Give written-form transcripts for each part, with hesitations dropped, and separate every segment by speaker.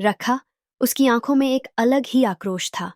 Speaker 1: रखा, उसकी आंखों में एक अलग ही आक्रोश था।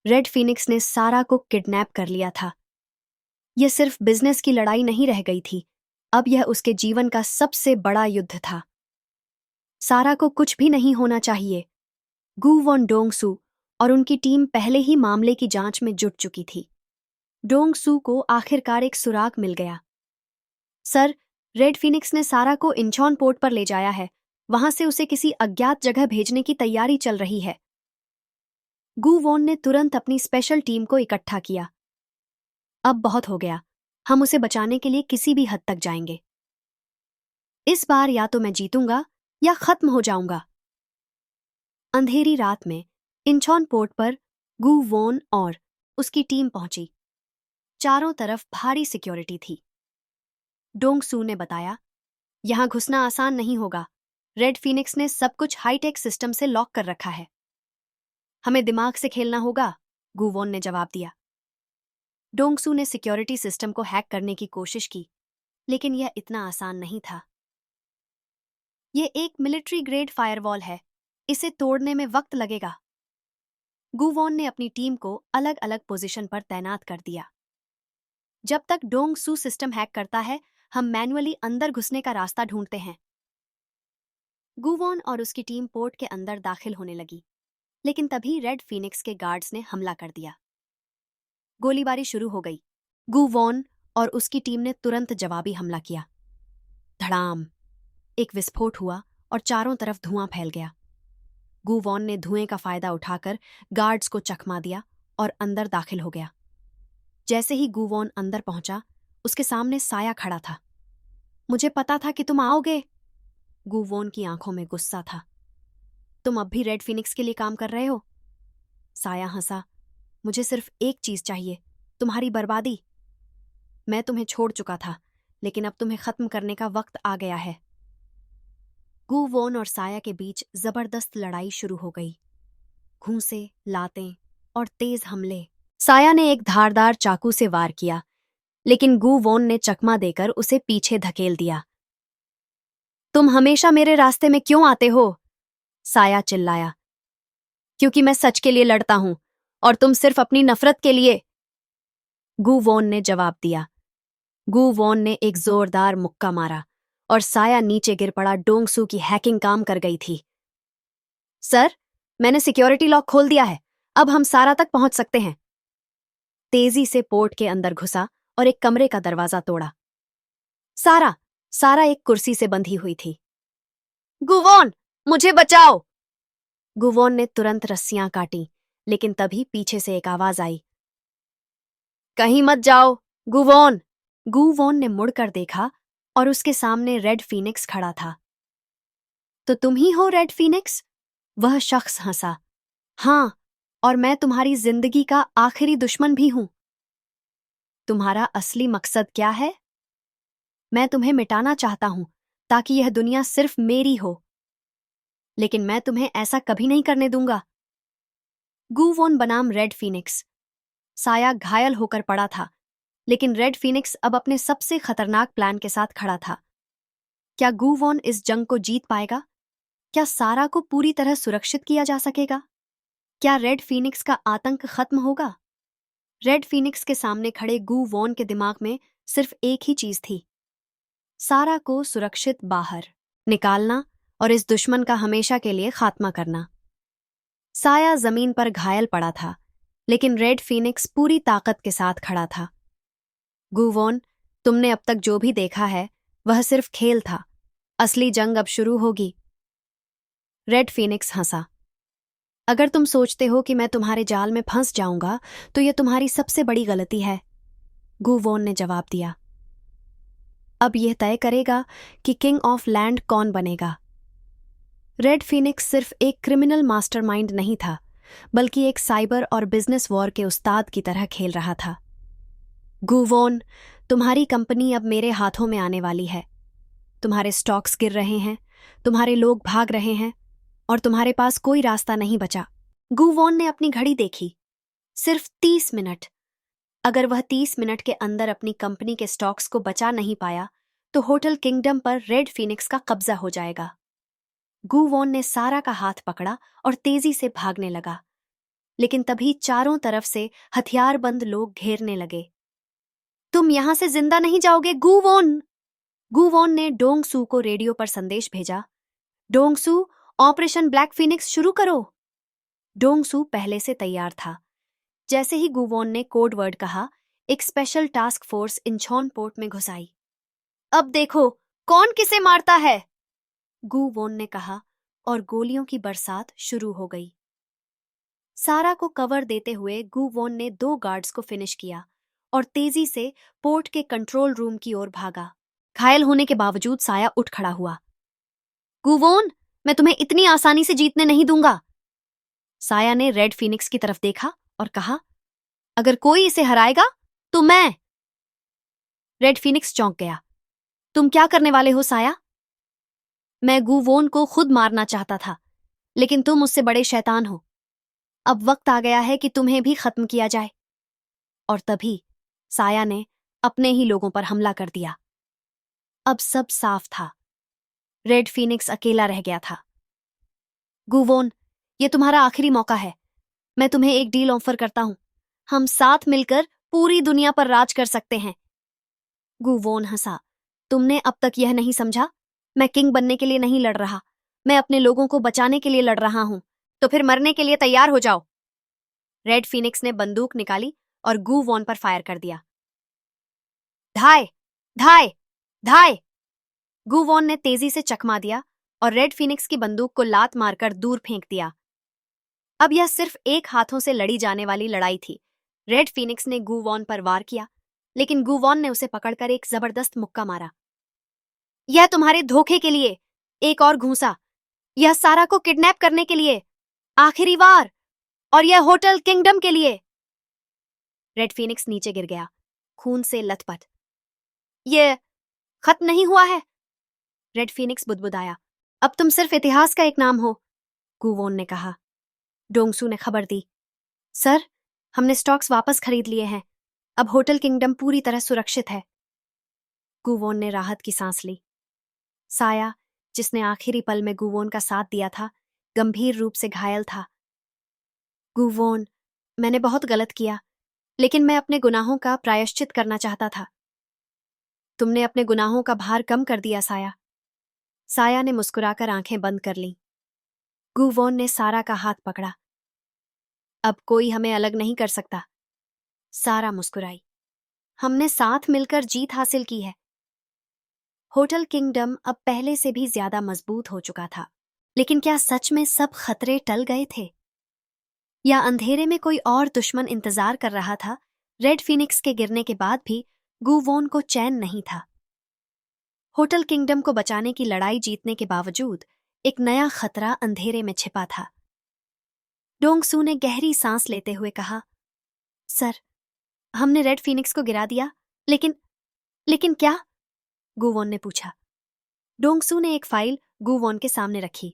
Speaker 1: रेड फीनिक्स ने सारा को किडनैप कर लिया था। यह सिर्फ बिजनेस की लड़ाई नहीं रह गई थी, अब यह उसके जीवन का सबसे बड़ा युद्ध था। सारा को कुछ भी नहीं होना चाहिए। गू वॉन डोंगसू और उनकी टीम पहले ही मामले की जांच में जुट चुकी थी। डोंगसू को आखिरकार एक सुराग मिल गया। सर, रेड फीनिक्स ने सारा को इंचॉन पोर्ट पर ले जाया है। वहां से उसे किसी अज्ञात जगह भेजने की तैयारी चल रही है। गू वॉन ने तुरंत अपनी स्पेशल टीम को इकट्ठा किया। अब बहुत हो गया, हम उसे बचाने के लिए किसी भी हद तक जाएंगे। इस बार या तो मैं जीतूंगा या खत्म हो जाऊंगा। अंधेरी रात में इंचॉन पोर्ट पर गू वॉन और उसकी टीम पहुंची। चारों तरफ भारी सिक्योरिटी थी। डोंगसू ने बताया, यहां घुसना आसान नहीं होगा। रेड फीनिक्स ने सब कुछ हाईटेक सिस्टम से लॉक कर रखा है। हमें दिमाग से खेलना होगा, गू वॉन ने जवाब दिया। डोंगसू ने सिक्योरिटी सिस्टम को हैक करने की कोशिश की, लेकिन यह इतना आसान नहीं था। यह एक मिलिट्री ग्रेड फायरवॉल है, इसे तोड़ने में वक्त लगेगा। गू वॉन ने अपनी टीम को अलग अलग पोजीशन पर तैनात कर दिया। जब तक डोंगसू सिस्टम हैक करता है, हम मैन्युअली अंदर घुसने का रास्ता ढूंढते हैं। गू वॉन और उसकी टीम पोर्ट के अंदर दाखिल होने लगी, लेकिन तभी रेड फीनिक्स के गार्ड्स ने हमला कर दिया। गोलीबारी शुरू हो गई। गू वॉन और उसकी टीम ने तुरंत जवाबी हमला किया। धड़ाम, एक विस्फोट हुआ और चारों तरफ धुआं फैल गया। गू वॉन ने धुएं का फायदा उठाकर गार्ड्स को चकमा दिया और अंदर दाखिल हो गया। जैसे ही गू वॉन अंदर पहुंचा, उसके सामने साया खड़ा था। मुझे पता था कि तुम आओगे। गू वॉन की आंखों में गुस्सा था। तुम अब भी रेड फीनिक्स के लिए काम कर रहे हो? साया हंसा। मुझे सिर्फ एक चीज चाहिए, तुम्हारी बर्बादी। मैं तुम्हें छोड़ चुका था, लेकिन अब तुम्हें खत्म करने का वक्त आ गया है। गू वॉन और साया के बीच जबरदस्त लड़ाई शुरू हो गई। घूंसे, लातें और तेज हमले। साया ने एक धारदार चाकू से वार किया, लेकिन गू वॉन ने चकमा देकर उसे पीछे धकेल दिया। तुम हमेशा मेरे रास्ते में क्यों आते हो? साया चिल्लाया। क्योंकि मैं सच के लिए लड़ता हूं और तुम सिर्फ अपनी नफरत के लिए, गू वॉन ने जवाब दिया। गू वॉन ने एक जोरदार मुक्का मारा और साया नीचे गिर पड़ा। डोंगसू की हैकिंग काम कर गई थी। सर, मैंने सिक्योरिटी लॉक खोल दिया है, अब हम सारा तक पहुंच सकते हैं। तेजी से पोर्ट के अंदर घुसा और एक कमरे का दरवाजा तोड़ा। सारा एक कुर्सी से बंधी हुई थी। गुवोन, मुझे बचाओ! गुवोन ने तुरंत रस्सियां काटी, लेकिन तभी पीछे से एक आवाज आई। कहीं मत जाओ, गुवोन! गुवोन ने मुड़कर देखा और उसके सामने रेड फीनिक्स खड़ा था। तो तुम ही हो रेड फीनिक्स? वह शख्स हंसा। हां, और मैं तुम्हारी जिंदगी का आखिरी दुश्मन भी हूं। तुम्हारा असली मकसद क्या है? मैं तुम्हें मिटाना चाहता हूं, ताकि यह दुनिया सिर्फ मेरी हो। लेकिन मैं तुम्हें ऐसा कभी नहीं करने दूंगा। गू वॉन बनाम रेड फीनिक्स। साया घायल होकर पड़ा था, लेकिन रेड फीनिक्स अब अपने सबसे खतरनाक प्लान के साथ खड़ा था। क्या गू वॉन इस जंग को जीत पाएगा? क्या सारा को पूरी तरह सुरक्षित किया जा सकेगा? क्या रेड फीनिक्स का आतंक खत्म होगा? रेड फीनिक्स के सामने खड़े गू वॉन के दिमाग में सिर्फ एक ही चीज थी, सारा को सुरक्षित बाहर निकालना और इस दुश्मन का हमेशा के लिए खात्मा करना। साया जमीन पर घायल पड़ा था, लेकिन रेड फीनिक्स पूरी ताकत के साथ खड़ा था। गू वॉन, तुमने अब तक जो भी देखा है वह सिर्फ खेल था, असली जंग अब शुरू होगी। रेड फीनिक्स हंसा। अगर तुम सोचते हो कि मैं तुम्हारे जाल में फंस जाऊंगा तो यह तुम्हारी सबसे बड़ी गलती है, गू वॉन ने जवाब दिया। अब यह तय करेगा कि किंग ऑफ लैंड कौन बनेगा। रेड फीनिक्स सिर्फ एक क्रिमिनल मास्टरमाइंड नहीं था, बल्कि एक साइबर और बिजनेस वॉर के उस्ताद की तरह खेल रहा था। गू वॉन, तुम्हारी कंपनी अब मेरे हाथों में आने वाली है। तुम्हारे स्टॉक्स गिर रहे हैं, तुम्हारे लोग भाग रहे हैं और तुम्हारे पास कोई रास्ता नहीं बचा। गू वॉन ने अपनी घड़ी देखी। सिर्फ 30 मिनट। अगर वह 30 मिनट के अंदर अपनी कंपनी के स्टॉक्स को बचा नहीं पाया तो होटल किंगडम पर रेड फीनिक्स का कब्जा हो जाएगा। गु वॉन ने सारा का हाथ पकड़ा और तेजी से भागने लगा, लेकिन तभी चारों तरफ से हथियारबंद लोग घेरने लगे। तुम यहां से जिंदा नहीं जाओगे गु वॉन! गु वॉन ने डोंग सू को रेडियो पर संदेश भेजा। डोंग सू, ऑपरेशन ब्लैक फिनिक्स शुरू करो। डोंग सू पहले से तैयार था। जैसे ही गु वॉन ने कोड वर्ड कहा, एक special task force Incheon port में घुस आई। अब देखो कौन किसे मारता है, गु वॉन ने कहा, और गोलियों की बरसात शुरू हो गई। सारा को कवर देते हुए गु वॉन ने 2 गार्ड्स को फिनिश किया और तेजी से पोर्ट के कंट्रोल रूम की ओर भागा। घायल होने के बावजूद साया उठ खड़ा हुआ। गु वॉन, मैं तुम्हें इतनी आसानी से जीतने नहीं दूंगा। साया ने रेड फिनिक्स की तरफ देखा और कहा, अगर कोई इसे हराएगा तो मैं। रेड फिनिक्स चौंक गया। तुम क्या करने वाले हो साया? मैं गु वॉन को खुद मारना चाहता था, लेकिन तुम उससे बड़े शैतान हो। अब वक्त आ गया है कि तुम्हें भी खत्म किया जाए। और तभी साया ने अपने ही लोगों पर हमला कर दिया। अब सब साफ था। रेड फिनिक्स अकेला रह गया था। गु वॉन, ये तुम्हारा आखिरी मौका है। मैं तुम्हें एक डील ऑफर करता हूं। हम साथ मिलकर पूरी दुनिया पर राज कर सकते हैं। गु वॉन हंसा। तुमने अब तक यह नहीं समझा? मैं किंग बनने के लिए नहीं लड़ रहा, मैं अपने लोगों को बचाने के लिए लड़ रहा हूं। तो फिर मरने के लिए तैयार हो जाओ। रेड फिनिक्स ने बंदूक निकाली और गु वॉन पर फायर कर दिया। धाय, धाय, धाय! गु वॉन ने तेजी से चकमा दिया और रेड फिनिक्स की बंदूक को लात मारकर दूर फेंक दिया। अब यह सिर्फ एक हाथों से लड़ी जाने वाली लड़ाई थी। रेड फिनिक्स ने गु वॉन पर वार किया, लेकिन गु वॉन ने उसे पकड़कर एक जबरदस्त मुक्का मारा। यह तुम्हारे धोखे के लिए एक और घूंसा, यह सारा को किडनैप करने के लिए आखिरी वार, और यह होटल किंगडम के लिए। रेड फिनिक्स नीचे गिर गया, खून से लथपथ। यह खत्म नहीं हुआ है, रेड फिनिक्स बुदबुदाया। अब तुम सिर्फ इतिहास का एक नाम हो, गु वॉन ने कहा। डोंगसू ने खबर दी, सर, हमने स्टॉक्स वापस खरीद लिए हैं। अब होटल किंगडम पूरी तरह सुरक्षित है। गु वॉन ने राहत की सांस ली। साया, जिसने आखिरी पल में गु वॉन का साथ दिया था, गंभीर रूप से घायल था। गु वॉन, मैंने बहुत गलत किया, लेकिन मैं अपने गुनाहों का प्रायश्चित करना चाहता था। तुमने अपने गुनाहों का भार कम कर दिया साया। साया ने मुस्कुराकर आंखें बंद कर लीं। गु वॉन ने सारा का हाथ पकड़ा। अब कोई हमें अलग नहीं कर सकता। सारा मुस्कुराई। हमने साथ मिलकर जीत हासिल की है। होटल किंगडम अब पहले से भी ज्यादा मजबूत हो चुका था, लेकिन क्या सच में सब खतरे टल गए थे, या अंधेरे में कोई और दुश्मन इंतजार कर रहा था? रेड फिनिक्स के गिरने के बाद भी गु वॉन को चैन नहीं था। होटल किंगडम को बचाने की लड़ाई जीतने के बावजूद एक नया खतरा अंधेरे में छिपा था। डोंगसू ने गहरी सांस लेते हुए कहा, सर, हमने रेड फिनिक्स को गिरा दिया, लेकिन क्या? गु वॉन ने पूछा। डोंगसू ने एक फाइल गु वॉन के सामने रखी।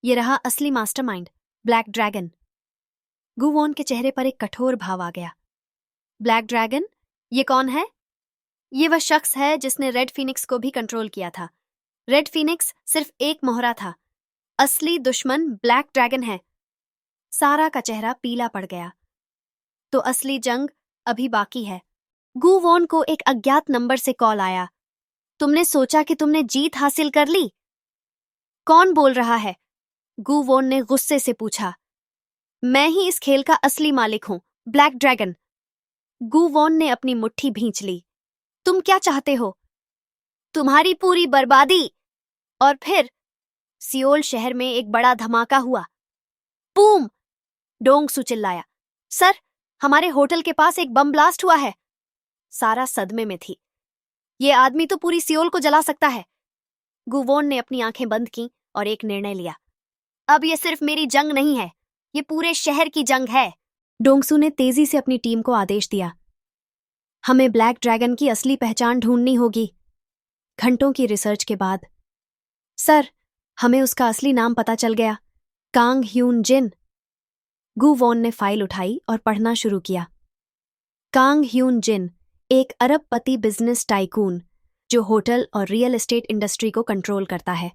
Speaker 1: ये रहा असली मास्टरमाइंड, ब्लैक ड्रैगन। गु वॉन के चेहरे पर एक कठोर भाव आ गया। Black dragon? ये कौन है? ये वह शख्स है जिसने रेड फिनिक्स को भी कंट्रोल किया था। रेड फिनिक्स सिर्फ एक मोहरा था, असली दुश्मन ब्लैक ड्रैगन है। सारा का चेहरा पीला पड़ गया। तो असली जंग अभी बाकी है। गु वॉन को एक अज्ञात नंबर से कॉल आया। तुमने सोचा कि तुमने जीत हासिल कर ली? कौन बोल रहा है? गु वॉन ने गुस्से से पूछा। मैं ही इस खेल का असली मालिक हूं, ब्लैक ड्रैगन। गु वॉन ने अपनी मुट्ठी भींच ली। तुम क्या चाहते हो? तुम्हारी पूरी बर्बादी। और फिर सियोल शहर में एक बड़ा धमाका हुआ। बूम! डोंगसू चिल्लाया। सर, हमारे होटल के पास एक बम ब्लास्ट हुआ है। सारा सदमे में थी। ये आदमी तो पूरी सियोल को जला सकता है। गु वॉन ने अपनी आंखें बंद की और एक निर्णय लिया। अब ये सिर्फ मेरी जंग नहीं है, ये पूरे शहर की जंग है। डोंगसू ने तेजी से अपनी टीम को आदेश दिया। हमें ब्लैक ड्रैगन की असली पहचान ढूंढनी होगी। घंटों की रिसर्च के बाद, सर, हमें उसका असली नाम पता चल गया, कांग ह्यून जिन। गु वॉन ने फाइल उठाई और पढ़ना शुरू किया। कांग ह्यून जिन एक अरबपति बिजनेस टाइकून जो होटल और रियल एस्टेट इंडस्ट्री को कंट्रोल करता है।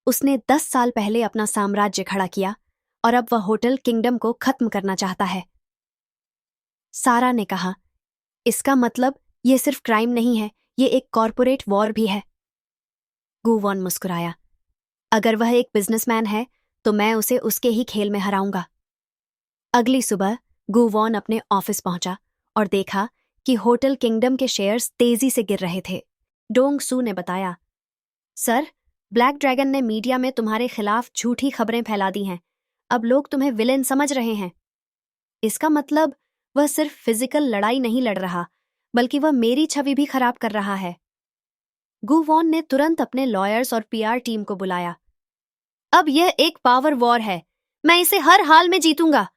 Speaker 1: उसने 10 साल पहले अपना साम्राज्य खड़ा किया और अब वह होटल किंगडम को खत्म करना चाहता है। सारा ने कहा, इसका मतलब ये सिर्फ क्राइम नहीं है, ये एक कॉरपोरेट वॉर भी है। गु वॉन मुस्कुराया, अगर वह एक बिजनेसमैन है तो मैं उसे उसके ही खेल में हराऊंगा। अगली सुबह गु वॉन अपने ऑफिस पहुंचा और देखा कि होटल किंगडम के शेयर्स तेजी से गिर रहे थे। डोंग सू ने बताया, सर, ब्लैक ड्रैगन ने मीडिया में तुम्हारे खिलाफ झूठी खबरें फैला दी हैं। अब लोग तुम्हें विलेन समझ रहे हैं। इसका मतलब वह सिर्फ फिजिकल लड़ाई नहीं लड़ रहा, बल्कि वह मेरी छवि भी खराब कर रहा है। गु वॉन ने तुरंत अपने लॉयर्स और पीआर टीम को बुलाया। अब यह एक पावर वॉर है, मैं इसे हर हाल में जीतूंगा।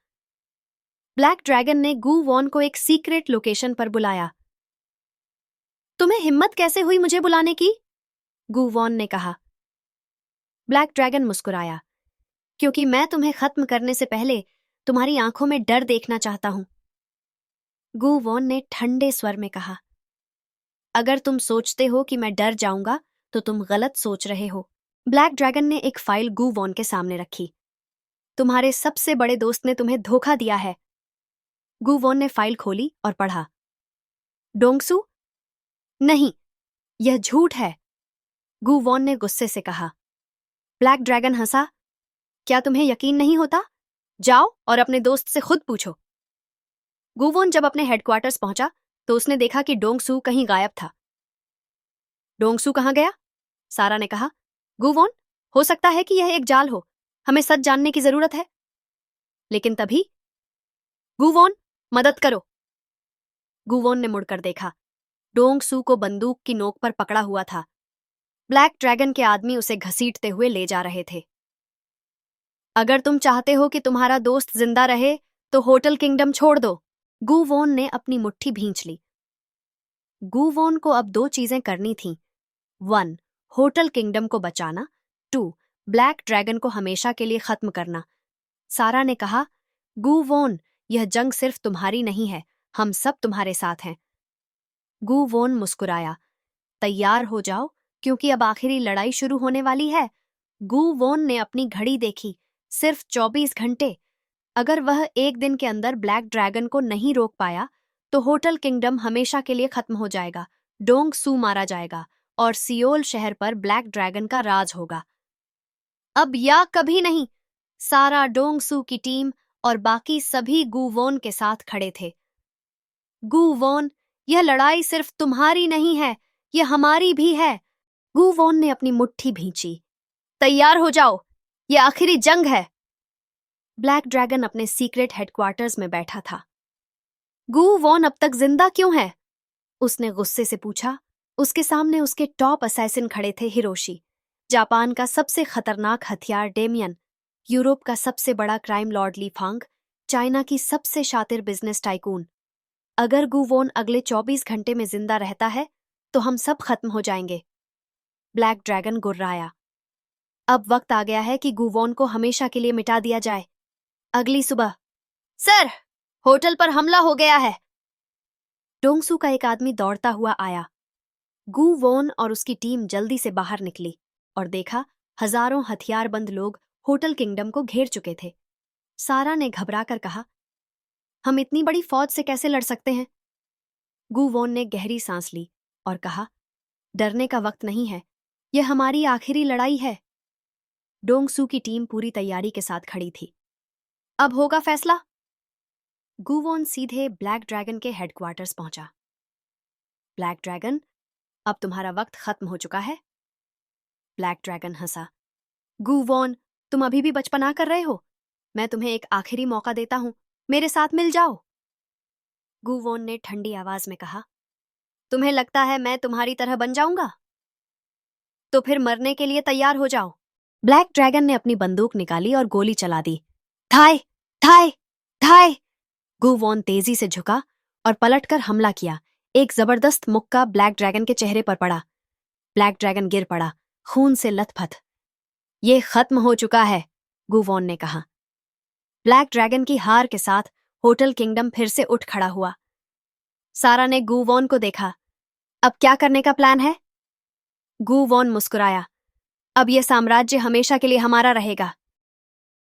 Speaker 1: ब्लैक ड्रैगन ने गु वॉन को एक सीक्रेट लोकेशन पर बुलाया। तुम्हें हिम्मत कैसे हुई मुझे बुलाने की? गु वॉन ने कहा। ब्लैक ड्रैगन मुस्कुराया, क्योंकि मैं तुम्हें खत्म करने से पहले तुम्हारी आंखों में डर देखना चाहता हूं। गु वॉन ने ठंडे स्वर में कहा, अगर तुम सोचते हो कि मैं डर जाऊंगा तो तुम गलत सोच रहे हो। ब्लैक ड्रैगन ने एक फाइल गु वॉन के सामने रखी। तुम्हारे सबसे बड़े दोस्त ने तुम्हें धोखा दिया है। गु वॉन ने फाइल खोली और पढ़ा। डोंगसू? नहीं, यह झूठ है, गु वॉन ने गुस्से से कहा। ब्लैक ड्रैगन हंसा, क्या तुम्हें यकीन नहीं होता? जाओ और अपने दोस्त से खुद पूछो। गु वॉन जब अपने हेडक्वार्टर्स पहुंचा तो उसने देखा कि डोंगसू कहीं गायब था। डोंगसू कहाँ गया? सारा ने कहा। गु वॉन, हो सकता है कि यह एक जाल हो, हमें सच जानने की जरूरत है। लेकिन तभी, गु वॉन, मदद करो। गु वॉन ने मुड़कर देखा। डोंगसू को बंदूक की नोक पर पकड़ा हुआ था। ब्लैक ड्रैगन के आदमी उसे घसीटते हुए ले जा रहे थे। अगर तुम चाहते हो कि तुम्हारा दोस्त जिंदा रहे तो होटल किंगडम छोड़ दो। गु वॉन ने अपनी मुट्ठी भींच ली। गु वॉन को अब 2 चीजें करनी थीं। 1. होटल किंगडम को बचाना। 2. ब्लैक ड्रैगन को हमेशा के लिए खत्म करना। सारा ने कहा, गु वॉन, यह जंग सिर्फ तुम्हारी नहीं है, हम सब तुम्हारे साथ हैं। गु वॉन मुस्कुराया, तैयार हो जाओ, क्योंकि अब आखिरी लड़ाई शुरू होने वाली है। गु वॉन ने अपनी घड़ी देखी, सिर्फ 24 घंटे। अगर वह एक दिन के अंदर ब्लैक ड्रैगन को नहीं रोक पाया तो होटल किंगडम हमेशा के लिए खत्म हो जाएगा, डोंग सू मारा जाएगा और सियोल शहर पर ब्लैक ड्रैगन का राज होगा। अब या कभी नहीं। सारा, डोंग सू की टीम और बाकी सभी गु वॉन के साथ खड़े थे। गु वॉन, यह लड़ाई सिर्फ तुम्हारी नहीं है, यह हमारी भी है। गु वॉन ने अपनी मुट्ठी भींची। तैयार हो जाओ, यह आखिरी जंग है। ब्लैक ड्रैगन अपने सीक्रेट हेडक्वार्टर्स में बैठा था। गु वॉन अब तक जिंदा क्यों है? उसने गुस्से से पूछा। उसके सामने उसके टॉप असैसिन खड़े थे। हिरोशी, जापान का सबसे खतरनाक हथियार डेमियन, यूरोप का सबसे बड़ा क्राइम लॉर्ड ली फांग, चाइना की सबसे शातिर बिजनेस टाइकून। अगर गु वॉन अगले 24 घंटे में जिंदा रहता है तो हम सब खत्म हो जाएंगे। ब्लैक ड्रैगन गुर्राया। अब वक्त आ गया है कि गु वॉन को हमेशा के लिए मिटा दिया जाए। अगली सुबह, सर, होटल पर हमला हो गया है। डोंगसू का एक आदमी दौड़ता हुआ आया। गु वॉन और उसकी टीम जल्दी से बाहर निकली और देखा हजारों हथियारबंद लोग होटल किंगडम को घेर चुके थे। सारा ने घबराकर कहा, हम इतनी बड़ी फौज से कैसे लड़ सकते हैं? गु वॉन ने गहरी सांस ली और कहा, डरने का वक्त नहीं है, यह हमारी आखिरी लड़ाई है। डोंगसू की टीम पूरी तैयारी के साथ खड़ी थी। अब होगा फैसला। गु वॉन सीधे ब्लैक ड्रैगन के हेडक्वार्टर्स पहुंचा। ब्लैक ड्रैगन, अब तुम्हारा वक्त खत्म हो चुका है। ब्लैक ड्रैगन हंसा। गु वॉन, तुम अभी भी बचपना कर रहे हो? मैं तुम्हें एक आखिरी मौका देता हूं, मेरे साथ मिल जाओ। गु वॉन ने ठंडी आवाज में कहा, तुम्हें लगता है मैं तुम्हारी तरह बन जाऊंगा? तो फिर मरने के लिए तैयार हो जाओ। ब्लैक ड्रैगन ने अपनी बंदूक निकाली और गोली चला दी। थाय, थाय, थाय। गु वॉन तेजी से झुका और पलटकर हमला किया। एक जबरदस्त मुक्का ब्लैक ड्रैगन के चेहरे पर पड़ा। ब्लैक ड्रैगन गिर पड़ा, खून से लथपथ। ये खत्म हो चुका है, गु वॉन ने कहा। ब्लैक ड्रैगन की हार के साथ होटल किंगडम फिर से उठ खड़ा हुआ। सारा ने गु वॉन को देखा। अब क्या करने का प्लान है? गु वॉन मुस्कुराया। अब यह साम्राज्य हमेशा के लिए हमारा रहेगा।